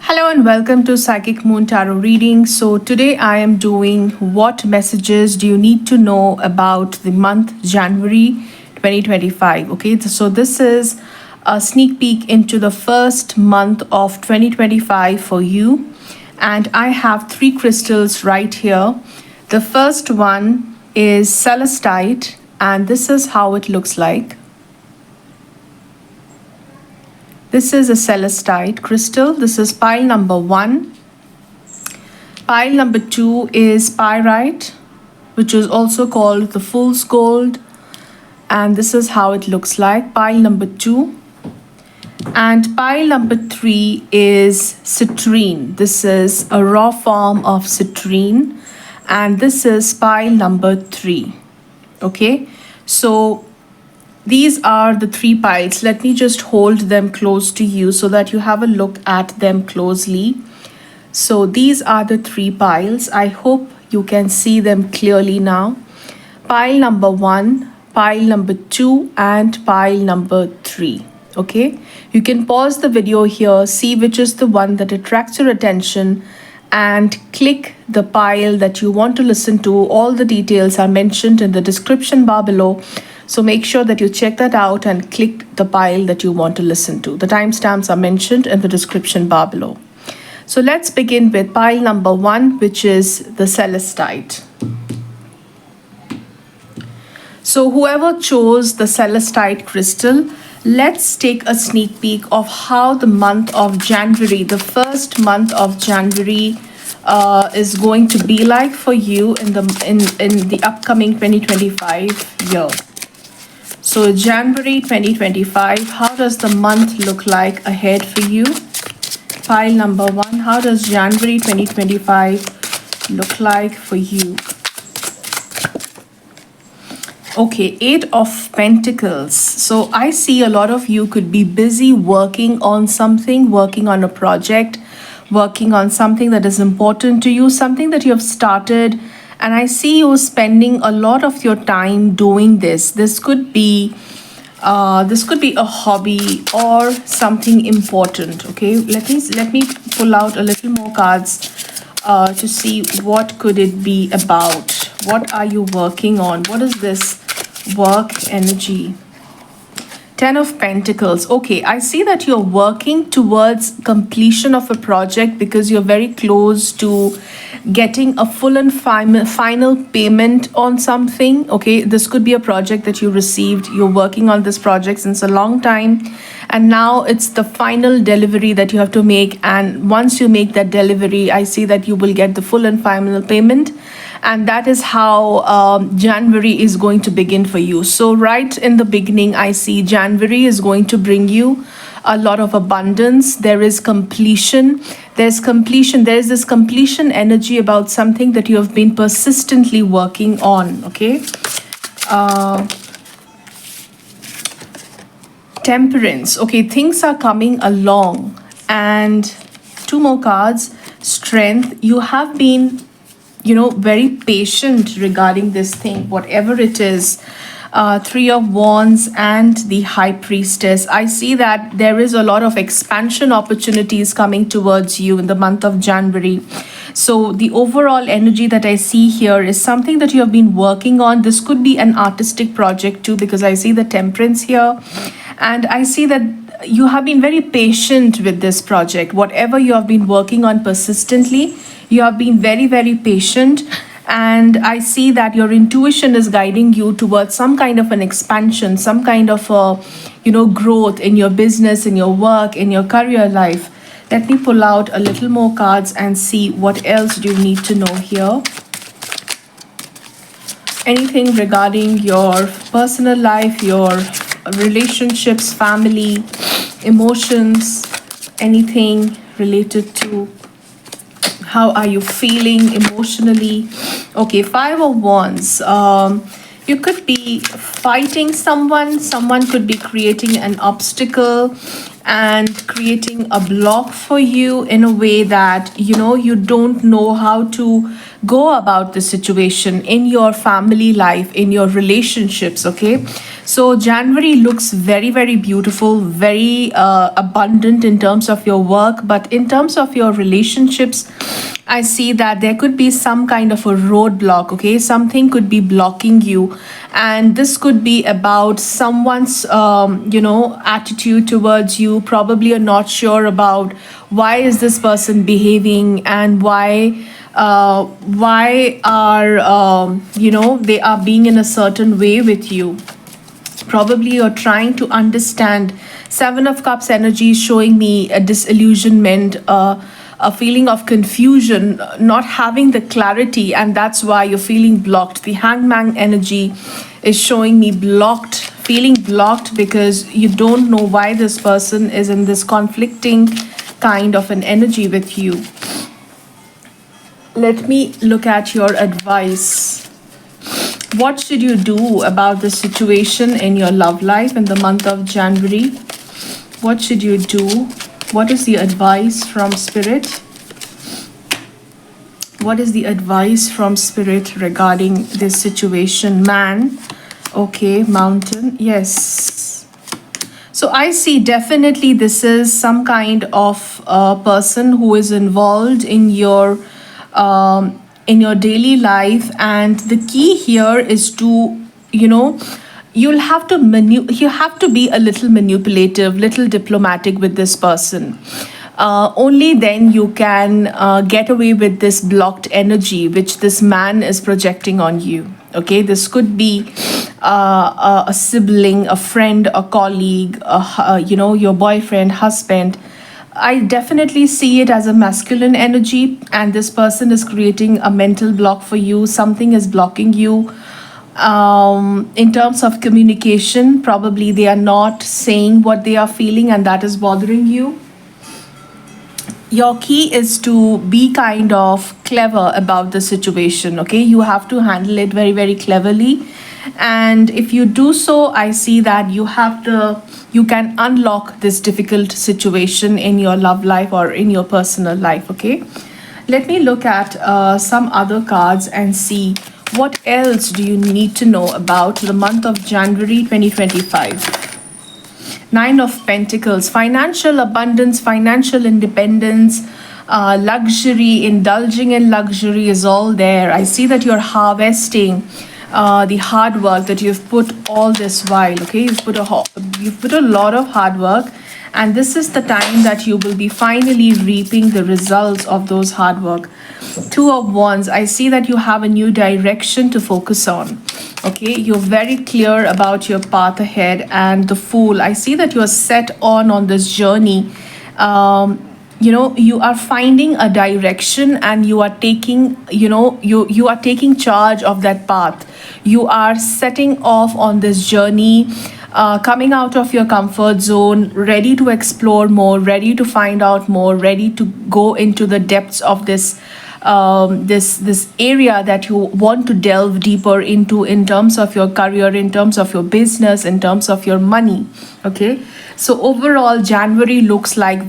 Hello and welcome to Psychic Moon Tarot reading. So today I am doing what messages do you need to know about the month January 2025. Okay, so this is a sneak peek into the first month of 2025 for you. And I have three crystals right here. The first one is celestite, and this is how it looks like. This is a celestite crystal. This is pile number 1. Pile number 2 is pyrite, which is also called the fool's gold. And this is how it looks like, pile number 2. And pile number 3 is citrine. This is a raw form of citrine. And this is pile number 3. Okay, so these are the three piles. Let me just hold them close to you so that you have a look at them closely. So these are the three piles. I hope you can see them clearly now. Pile number 1, pile number 2, and pile number 3. Okay, you can pause the video here, see which is the one that attracts your attention, and click the pile that you want to listen to. All the details are mentioned in the description bar below. So make sure that you check that out and click the pile that you want to listen to. The timestamps are mentioned in the description bar below. So let's begin with pile number 1, which is the celestite. So whoever chose the celestite crystal, let's take a sneak peek of how the month of January, the first month of January, is going to be like for you in the upcoming 2025 year. So January 2025, how does the month look like ahead for you? Pile number 1, how does January 2025 look like for you? Okay, 8 of Pentacles. So I see a lot of you could be busy working on something, working on a project, working on something that is important to you, something that you have started. And I see you spending a lot of your time doing this. This could be a hobby or something important. Okay, let me pull out a little more cards to see what could it be about. What are you working on? What is this work energy? 10 of Pentacles. Okay, I see that you're working towards completion of a project because you're very close to getting a full and final payment on something. Okay, this could be a project that you received. You're working on this project since a long time, and now it's the final delivery that you have to make. And once you make that delivery, I see that you will get the full and final payment. And that is how January is going to begin for you. So right in the beginning, I see January is going to bring you a lot of abundance. There is completion. There's completion. There's this completion energy about something that you have been persistently working on. Okay. Temperance. Okay, things are coming along. And 2 more cards. Strength. You have been very patient regarding this thing, whatever it is. 3 of Wands and the High Priestess. I see that there is a lot of expansion opportunities coming towards you in the month of January. So the overall energy that I see here is something that you have been working on. This could be an artistic project too, because I see the Temperance here. And I see that you have been very patient with this project. Whatever you have been working on persistently, you have been very, very patient. And I see that your intuition is guiding you towards some kind of an expansion, some kind of growth in your business, in your work, in your career life. Let me pull out a little more cards and see what else do you need to know here. Anything regarding your personal life, your relationships, family, emotions, anything related to how are you feeling emotionally. Okay, 5 of Wands. You could be fighting someone. Someone could be creating an obstacle and creating a block for you in a way that, you don't know how to go about the situation in your family life, in your relationships. Okay. So January looks very, very beautiful, very abundant in terms of your work, but in terms of your relationships, I see that there could be some kind of a roadblock, okay? Something could be blocking you. And this could be about someone's, attitude towards you. Probably you're not sure about why is this person behaving and why are, they are being in a certain way with you. Probably you're trying to understand. Seven of Cups energy is showing me a disillusionment, a feeling of confusion, not having the clarity, and that's why you're feeling blocked. The Hangman energy is showing me feeling blocked because you don't know why this person is in this conflicting kind of an energy with you. Let me look at your advice. What should you do about the situation in your love life in the month of January? What should you do? What is the advice from Spirit? What is the advice from Spirit regarding this situation? Man. Okay, Mountain. Yes. So I see definitely this is some kind of person who is involved in your daily life, and the key here is to, you'll have to you have to be a little manipulative, little diplomatic with this person. Only then you can get away with this blocked energy which this man is projecting on you. Okay, this could be a sibling, a friend, a colleague, your boyfriend, husband. I definitely see it as a masculine energy, and this person is creating a mental block for you. Something is blocking you. In terms of communication, probably they are not saying what they are feeling, and that is bothering you. Your key is to be kind of clever about the situation. Okay, you have to handle it very, very cleverly, and if you do so, I see that you can unlock this difficult situation in your love life or in your personal life. Okay, let me look at some other cards and see what else do you need to know about the month of January 2025. Nine of Pentacles, financial abundance, financial independence, luxury, indulging in luxury is all there. I see that you're harvesting the hard work that you've put all this while. Okay, you've put a lot of hard work, and this is the time that you will be finally reaping the results of those hard work. Two of Wands, I see that you have a new direction to focus on. Okay, you're very clear about your path ahead. And the Fool, I see that you're set on this journey. You are finding a direction, and you are taking, you are taking charge of that path. You are setting off on this journey, coming out of your comfort zone, ready to explore more, ready to find out more, ready to go into the depths of this area that you want to delve deeper into, in terms of your career, in terms of your business, in terms of your money. Okay, so overall January looks like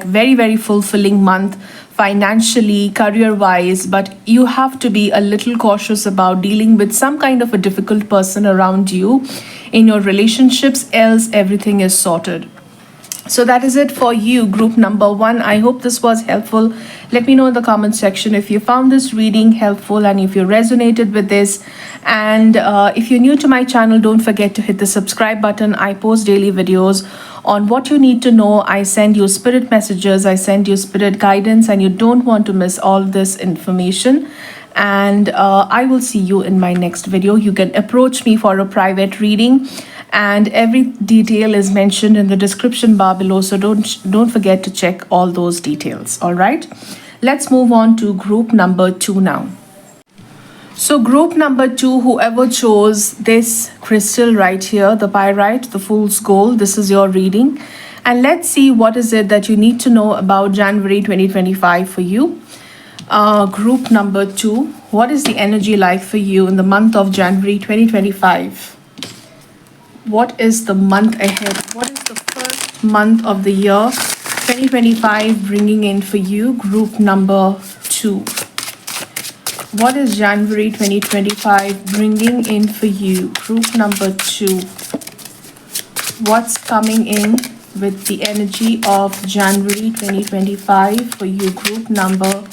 very, very fulfilling month financially, career wise, but you have to be a little cautious about dealing with some kind of a difficult person around you in your relationships, else everything is sorted. So that is it for you, group number 1. I hope this was helpful. Let me know in the comment section if you found this reading helpful and if you resonated with this. And if you're new to my channel, don't forget to hit the subscribe button. I post daily videos on what you need to know. I send you spirit messages, I send you spirit guidance, and you don't want to miss all this information. And I will see you in my next video. You can approach me for a private reading, and every detail is mentioned in the description bar below, so don't forget to check all those details. All right, let's move on to group number 2 now. So group number 2, whoever chose this crystal right here, the pyrite, the Fool's Gold, this is your reading, and let's see what is it that you need to know about January 2025 for you. Group number 2, What is the energy like for you in the month of January 2025? What is the month ahead? What is the first month of the year 2025 bringing in for you? Group number 2. What is January 2025 bringing in for you? Group number 2. What's coming in with the energy of January 2025 for you? Group number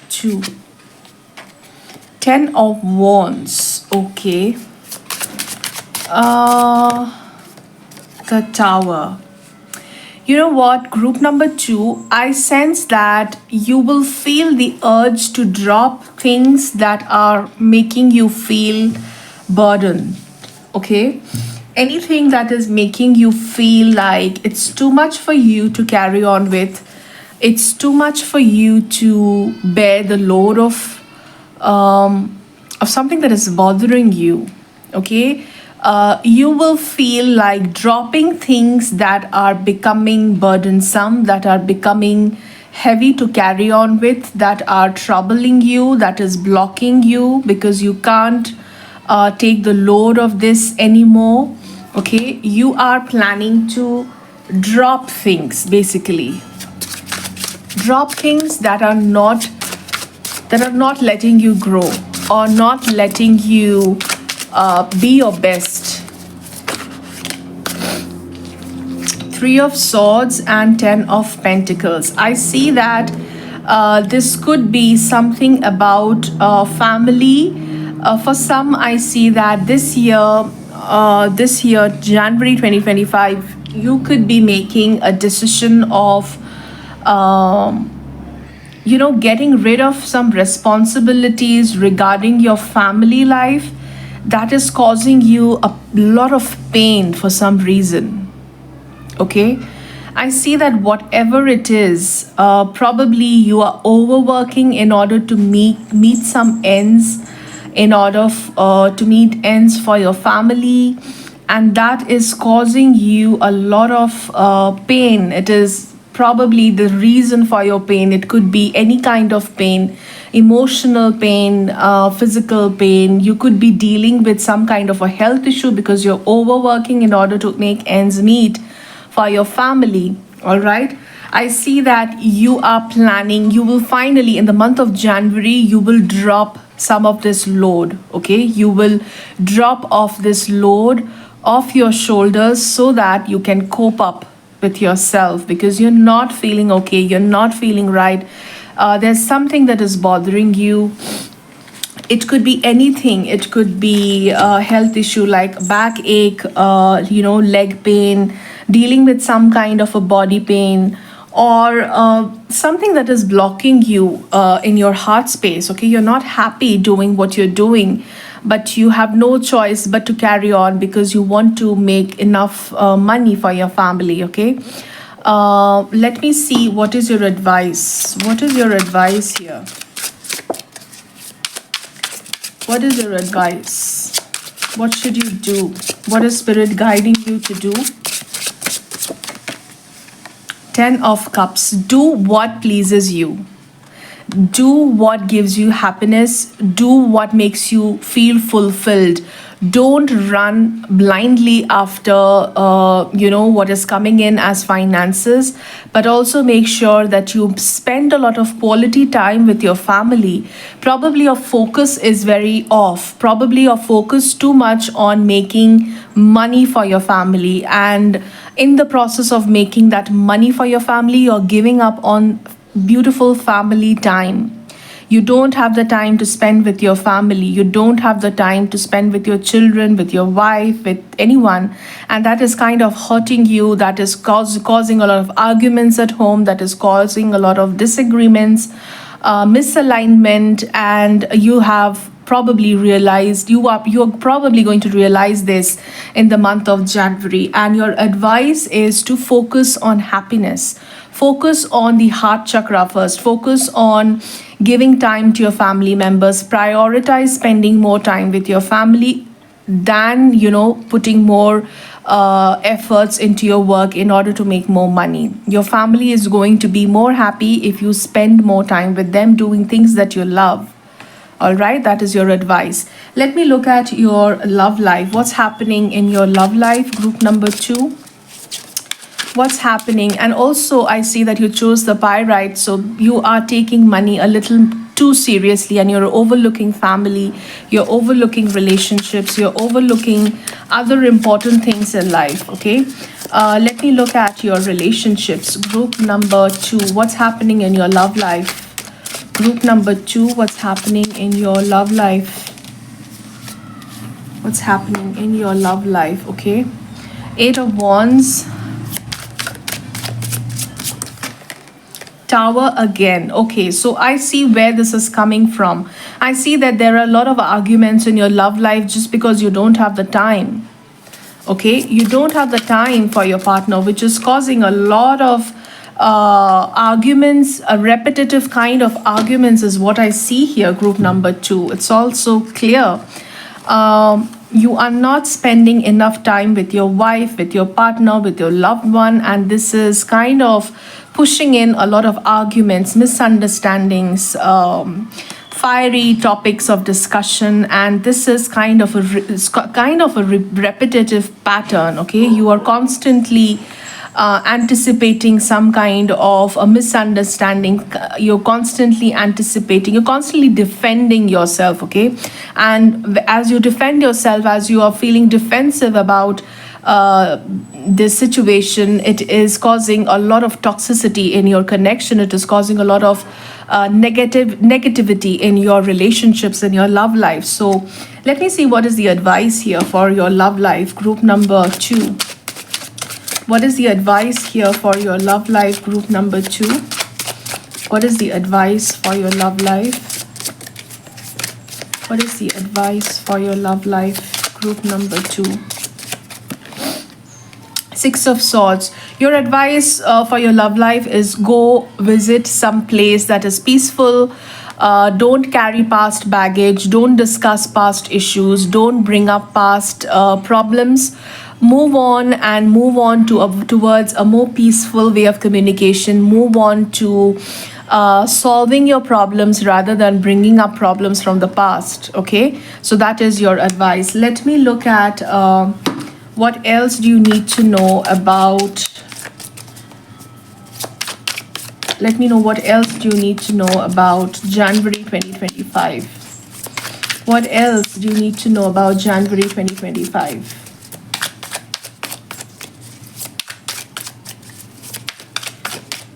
2. 10 of Wands. Okay. The Tower. You know what? Group number 2, I sense that you will feel the urge to drop things that are making you feel burdened. Okay? Anything that is making you feel like it's too much for you to carry on with, it's too much for you to bear the load of something that is bothering you. Okay? You will feel like dropping things that are becoming burdensome, that are becoming heavy to carry on with, that are troubling you, that is blocking you because you can't take the load of this anymore. Okay, you are planning to drop things, basically. Drop things that are not letting you grow or not letting you be your best. 3 of Swords and 10 of Pentacles. I see that this could be something about family. For some, I see that this year, January 2025, you could be making a decision of getting rid of some responsibilities regarding your family life that is causing you a lot of pain for some reason. Okay, I see that whatever it is, probably you are overworking in order to meet some ends, in order to meet ends for your family, and that is causing you a lot of pain. It is probably the reason for your pain. It could be any kind of pain, emotional pain, physical pain. You could be dealing with some kind of a health issue because you're overworking in order to make ends meet for your family. All right, I see that you are planning, you will finally in the month of January, you will drop some of this load. Okay, you will drop off this load off your shoulders so that you can cope up with yourself, because you're not feeling okay, you're not feeling right. There's something that is bothering you. It could be anything. It could be a health issue like backache, leg pain, dealing with some kind of a body pain, or something that is blocking you in your heart space. Okay, you're not happy doing what you're doing, but you have no choice but to carry on because you want to make enough money for your family. Okay, let me see, what is your advice? What is your advice here? What is your advice? What should you do? What is Spirit guiding you to do? 10 of Cups. Do what pleases you. Do what gives you happiness. Do what makes you feel fulfilled. Don't run blindly after what is coming in as finances, but also make sure that you spend a lot of quality time with your family. Probably your focus is very off. Probably you're focused too much on making money for your family, and in the process of making that money for your family, you're giving up on beautiful family time. You don't have the time to spend with your family. You don't have the time to spend with your children, with your wife, with anyone. And that is kind of hurting you. That is causing a lot of arguments at home. That is causing a lot of disagreements, misalignment. And you have probably realized, you're probably going to realize this in the month of January. And your advice is to focus on happiness. Focus on the heart chakra first. Focus on giving time to your family members. Prioritize spending more time with your family than putting more efforts into your work in order to make more money. Your family is going to be more happy if you spend more time with them doing things that you love. All right, that is your advice. Let me look at your love life. What's happening in your love life, group number 2? What's happening? And also, I see that you chose the pyrite, so you are taking money a little too seriously, and you're overlooking family, you're overlooking relationships, you're overlooking other important things in life. Okay, let me look at your relationships, group number 2. What's happening in your love life? Group number 2, what's happening in your love life? What's happening in your love life? Okay, 8 of Wands, Tower again. Okay, so I see where this is coming from. I see that there are a lot of arguments in your love life just because you don't have the time. Okay, you don't have the time for your partner, which is causing a lot of arguments. A repetitive kind of arguments is what I see here, group number 2. It's also clear you are not spending enough time with your wife, with your partner, with your loved one, and this is kind of pushing in a lot of arguments, misunderstandings, fiery topics of discussion, and this is kind of a repetitive pattern. Okay, you are constantly anticipating some kind of a misunderstanding. You're constantly anticipating, you're constantly defending yourself. Okay, and as you defend yourself, as you are feeling defensive about this situation, it is causing a lot of toxicity in your connection. It is causing a lot of negativity in your relationships, in your love life. So let me see what is the advice here for your love life, group number 2. What is the advice here for your love life, group number 2? What is the advice for your love life? What is the advice for your love life, group number 2? 6 of Swords. Your advice for your love life is go visit some place that is peaceful. Don't carry past baggage. Don't discuss past issues. Don't bring up past problems. Move on and move on towards a more peaceful way of communication. Move on to solving your problems rather than bringing up problems from the past. Okay, so that is your advice. Let me look at what else do you need to know about. Let me know what else do you need to know about January 2025. What else do you need to know about January 2025?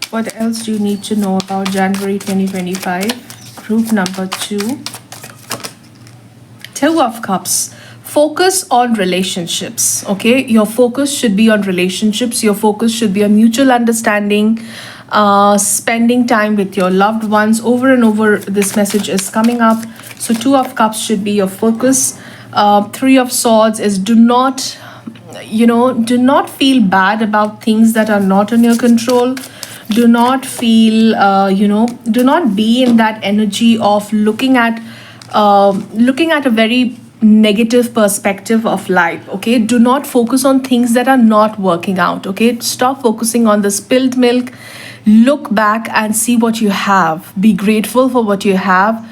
What else do you need to know about January 2025? Group number 2. 2 of Cups. Focus on relationships. Okay, your focus should be on relationships. Your focus should be on mutual understanding, spending time with your loved ones. Over and over, this message is coming up. So 2 of Cups should be your focus. 3 of Swords is do not feel bad about things that are not in your control. Do not feel, do not be in that energy of looking at a very negative perspective of life. Okay, do not focus on things that are not working out. Okay, stop focusing on the spilled milk. Look back and see what you have. Be grateful for what you have.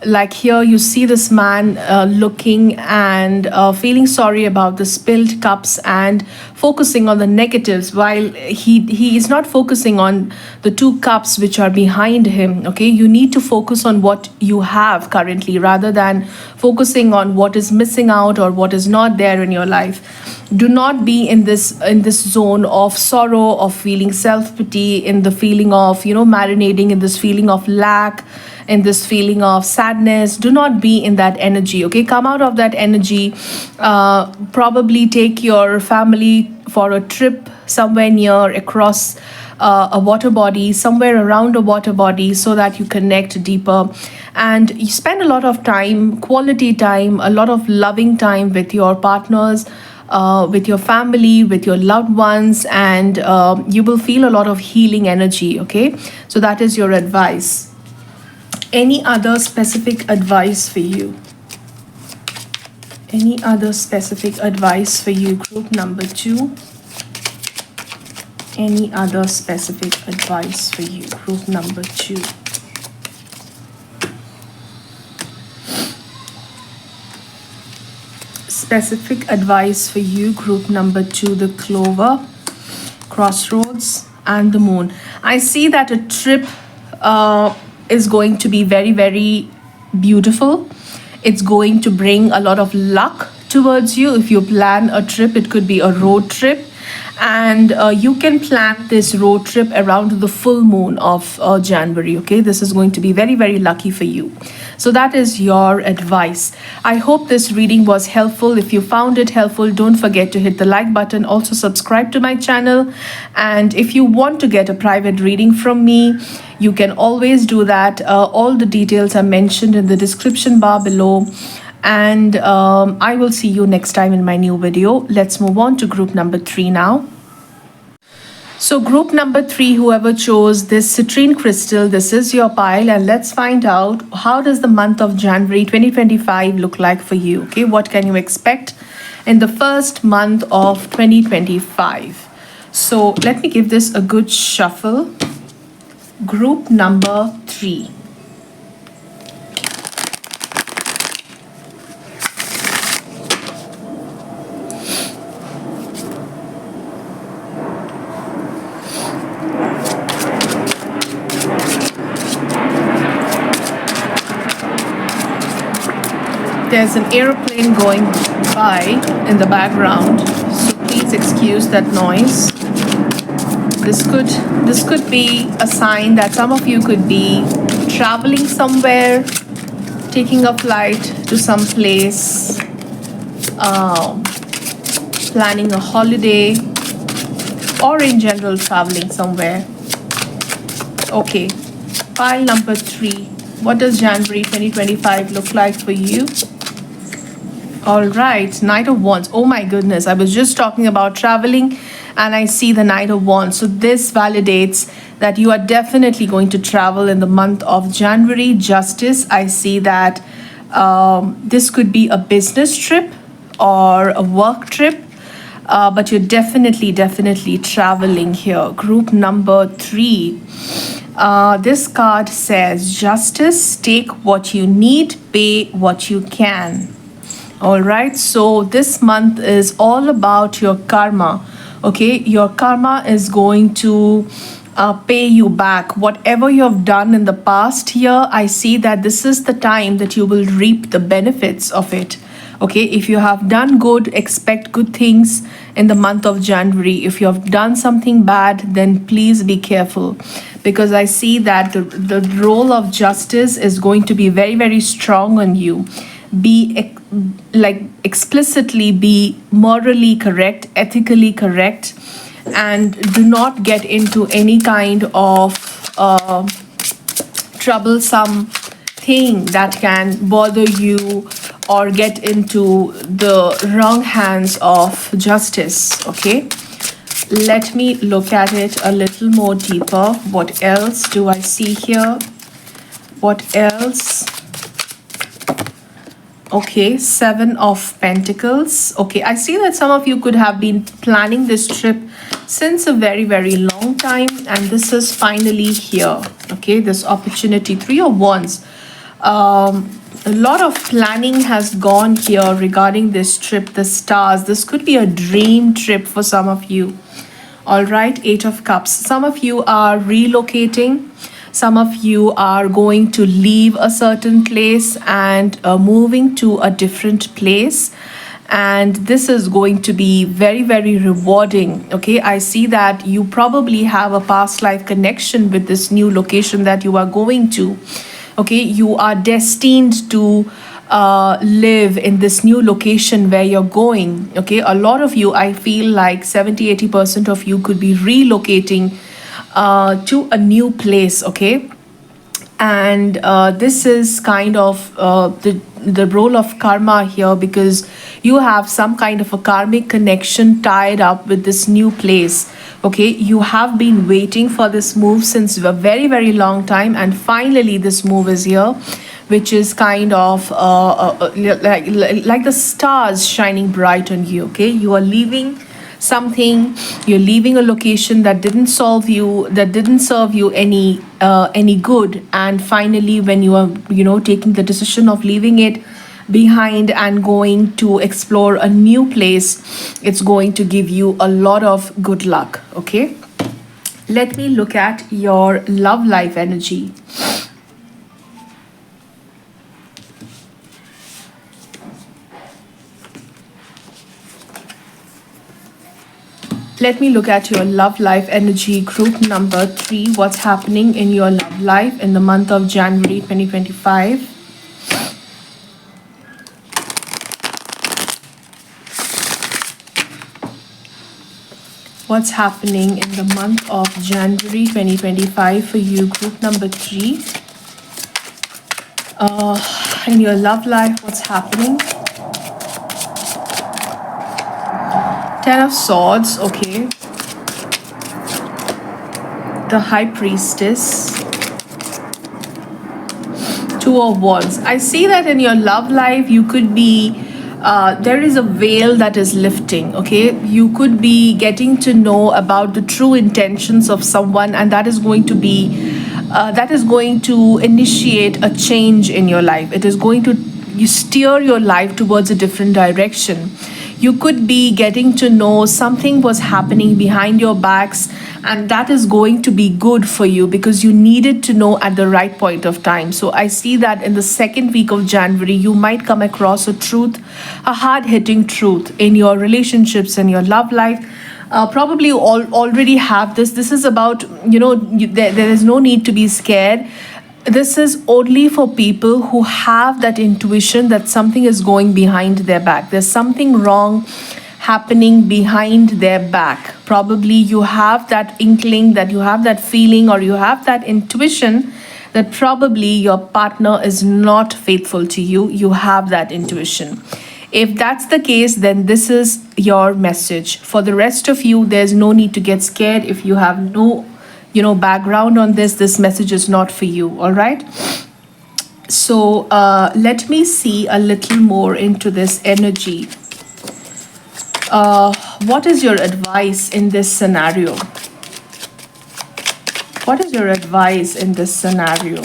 Like here you see this man looking and feeling sorry about the spilled cups and focusing on the negatives, while he is not focusing on the 2 cups which are behind him. Okay, you need to focus on what you have currently rather than focusing on what is missing out or what is not there in your life. Do not be in this zone of sorrow, of feeling self-pity, in the feeling of marinating in this feeling of lack, in this feeling of sadness. Do not be in that energy. Okay, come out of that energy. Probably take your family for a trip somewhere near, across a water body, somewhere around a water body, so that you connect deeper and you spend a lot of time, quality time, a lot of loving time with your partners, with your family, with your loved ones, and you will feel a lot of healing energy. Okay, so that is your advice. Any other specific advice for you? Any other specific advice for you, group number 2? Any other specific advice for you, group number 2? specific advice for you, group number 2, the Clover, Crossroads, and the Moon. I see that a trip is going to be very, very beautiful. It's going to bring a lot of luck towards you. If you plan a trip, it could be a road trip, and you can plan this road trip around the full moon of January. Okay, this is going to be very, very lucky for you. So that is your advice. I hope this reading was helpful. If you found it helpful, don't forget to hit the like button. Also subscribe to my channel, and if you want to get a private reading from me, you can always do that. All the details are mentioned in the description bar below. And I will see you next time in my new video. Let's move on to group number 3 now. So group number 3, whoever chose this citrine crystal, this is your pile, and let's find out how does the month of January 2025 look like for you. Okay, what can you expect in the first month of 2025? So let me give this a good shuffle. Group number 3. There's an airplane going by in the background, so please excuse that noise. This could be a sign that some of you could be traveling somewhere, taking a flight to some place, planning a holiday, or in general traveling somewhere. Okay, pile number 3. What does January 2025 look like for you? All right, Knight of Wands. Oh my goodness, I was just talking about traveling and I see the Knight of Wands. So this validates that you are definitely going to travel in the month of January. Justice, I see that this could be a business trip or a work trip, but you're definitely traveling here. Group number 3. This card says justice, take what you need, pay what you can. All right, so this month is all about your karma. Okay, your karma is going to pay you back whatever you have done in the past year. I see that this is the time that you will reap the benefits of it. Okay, if you have done good, expect good things in the month of January. If you have done something bad, then please be careful, because I see that the role of justice is going to be very, very strong on you. Be explicitly be morally correct, ethically correct, and do not get into any kind of troublesome thing that can bother you or get into the wrong hands of justice. Okay, let me look at it a little more deeper. What else do I see here? What else? Okay, 7 of Pentacles. Okay, I see that some of you could have been planning this trip since a very, very long time, and this is finally here. Okay, this opportunity. 3 of Wands. A lot of planning has gone here regarding this trip. The stars. This could be a dream trip for some of you. All right, 8 of Cups. Some of you are relocating. Some of you are going to leave a certain place and moving to a different place. And this is going to be very, very rewarding. Okay, I see that you probably have a past life connection with this new location that you are going to. Okay, you are destined to live in this new location where you're going. Okay, a lot of you, I feel like 70-80% of you could be relocating to a new place. Okay, and this is kind of the role of karma here, because you have some kind of a karmic connection tied up with this new place. Okay, you have been waiting for this move since a very, very long time, and finally this move is here, which is kind of like the stars shining bright on you. Okay, you are leaving something, you're leaving a location that didn't serve you any good, and finally when you are taking the decision of leaving it, behind and going to explore a new place. It's going to give you a lot of good luck. Okay, let me look at your love life energy. Let me look at your love life energy, group number 3. What's happening in your love life in the month of January 2025? What's happening in the month of January 2025 for you, group number 3? In your love life, what's happening? 10 of Swords, okay. The High Priestess. 2 of Wands. I see that in your love life, you could be, there is a veil that is lifting, okay? You could be getting to know about the true intentions of someone, and that is going to be, that is going to initiate a change in your life. It is going to, you steer your life towards a different direction. You could be getting to know something was happening behind your backs, and that is going to be good for you because you needed to know at the right point of time. So I see that in the second week of January, you might come across a truth, a hard-hitting truth in your relationships and your love life. Probably already have this. This is about, there is no need to be scared. This is only for people who have that intuition that something is going behind their back. There's something wrong happening behind their back. Probably you have that inkling, that you have that feeling, or you have that intuition that probably your partner is not faithful to you. You have that intuition. If that's the case, then this is your message. For the rest of you, there's no need to get scared. If you have no background on this message is not for you. All right, so let me see a little more into this energy. What is your advice in this scenario? What is your advice in this scenario?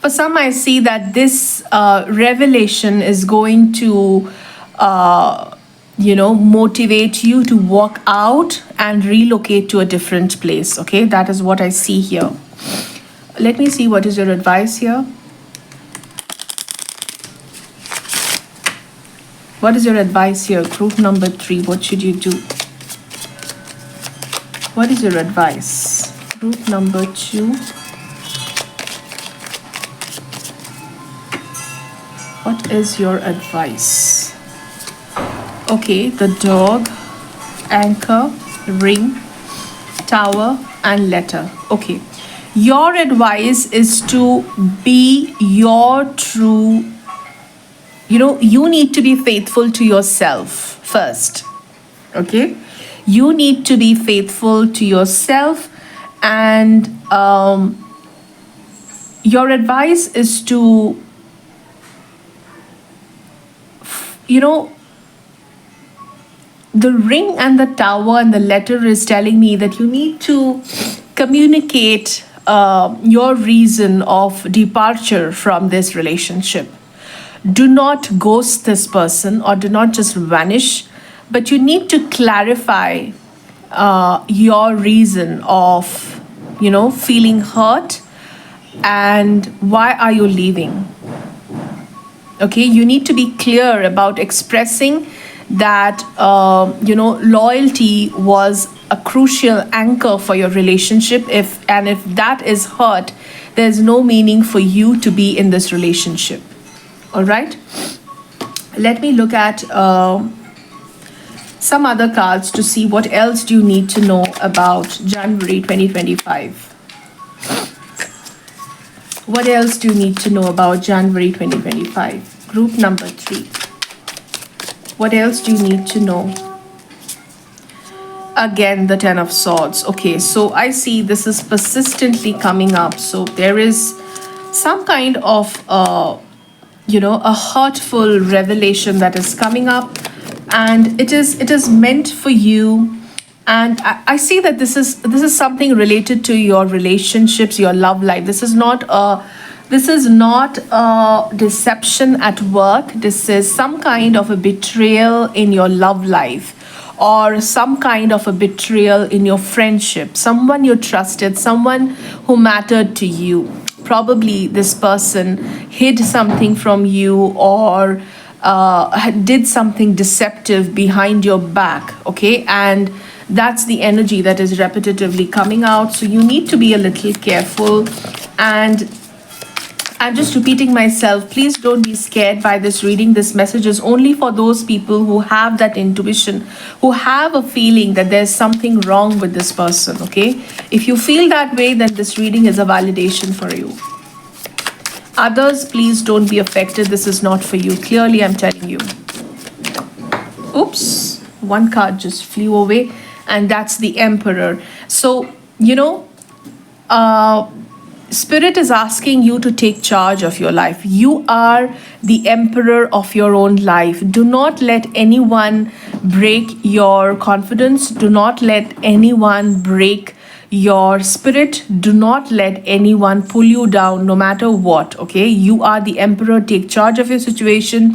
For some, I see that this revelation is going to motivate you to walk out and relocate to a different place. Okay, that is what I see here. Let me see what is your advice here. What is your advice here, group number 3? What should you do? What is your advice, group number 2? What is your advice? Okay, the dog, anchor, ring, tower, and letter. Okay, your advice is to be your true, you need to be faithful to yourself first. Okay, you need to be faithful to yourself, and your advice is to, the ring and the tower and the letter is telling me that you need to communicate your reason of departure from this relationship. Do not ghost this person or do not just vanish, but you need to clarify your reason of, feeling hurt and why are you leaving. Okay, you need to be clear about expressing that loyalty was a crucial anchor for your relationship. If that is hurt, there's no meaning for you to be in this relationship. All right, let me look at some other cards to see what else do you need to know about January 2025. What else do you need to know about January 2025? Group number 3. What else do you need to know? Again, the 10 of Swords. Okay, so I see this is persistently coming up. So there is some kind of, a hurtful revelation that is coming up. And it is meant for you And I see that this is something related to your relationships, your love life. This is not a deception at work. This is some kind of a betrayal in your love life, or some kind of a betrayal in your friendship. Someone you trusted, someone who mattered to you. Probably this person hid something from you, or did something deceptive behind your back, okay? And that's the energy that is repetitively coming out. So you need to be a little careful. And I'm just repeating myself. Please don't be scared by this reading. This message is only for those people who have that intuition, who have a feeling that there's something wrong with this person, okay? If you feel that way, then this reading is a validation for you. Others, please don't be affected. This is not for you. Clearly, I'm telling you. Oops, one card just flew away, and that's the Emperor. So, Spirit is asking you to take charge of your life. You are the emperor of your own life. Do not let anyone break your confidence. Do not let anyone break your spirit. Do not let anyone pull you down, no matter what, okay? You are the emperor. Take charge of your situation.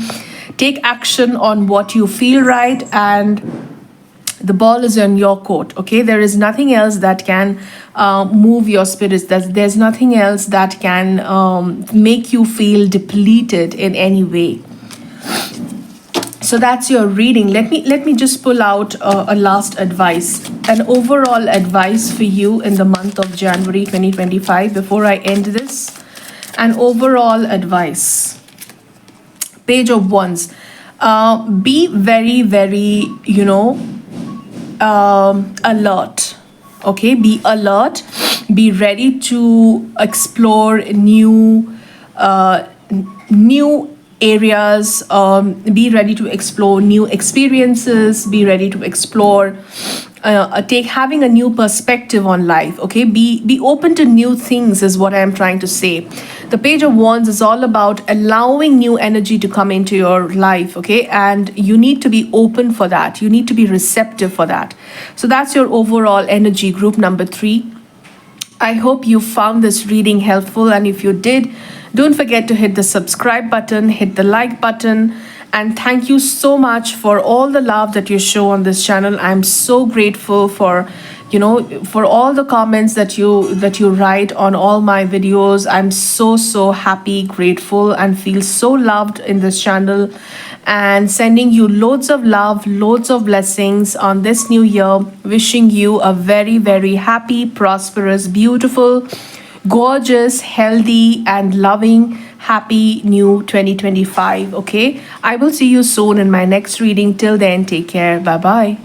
Take action on what you feel right, and the ball is on your court, okay? There is nothing else that can move your spirits. There's nothing else that can make you feel depleted in any way. So that's your reading. Let me just pull out a last advice, an overall advice for you in the month of January 2025 before I end this. An overall advice. Page of Wands. Be very, very, alert. Okay, be alert. Be ready to explore new areas. Be ready to explore new experiences. Be ready to explore having a new perspective on life. Okay, be open to new things is what I am trying to say. The Page of Wands is all about allowing new energy to come into your life, okay? And you need to be open for that. You need to be receptive for that. So that's your overall energy, group number 3. I hope you found this reading helpful, and if you did, don't forget to hit the subscribe button, hit the like button, and thank you so much for all the love that you show on this channel. I'm so grateful for all the comments that you write on all my videos. I'm so happy, grateful, and feel so loved in this channel, and sending you loads of love, loads of blessings on this new year. Wishing you a very, very happy, prosperous, beautiful, gorgeous, healthy, and loving happy new 2025. Okay, I will see you soon in my next reading. Till then, take care. Bye bye.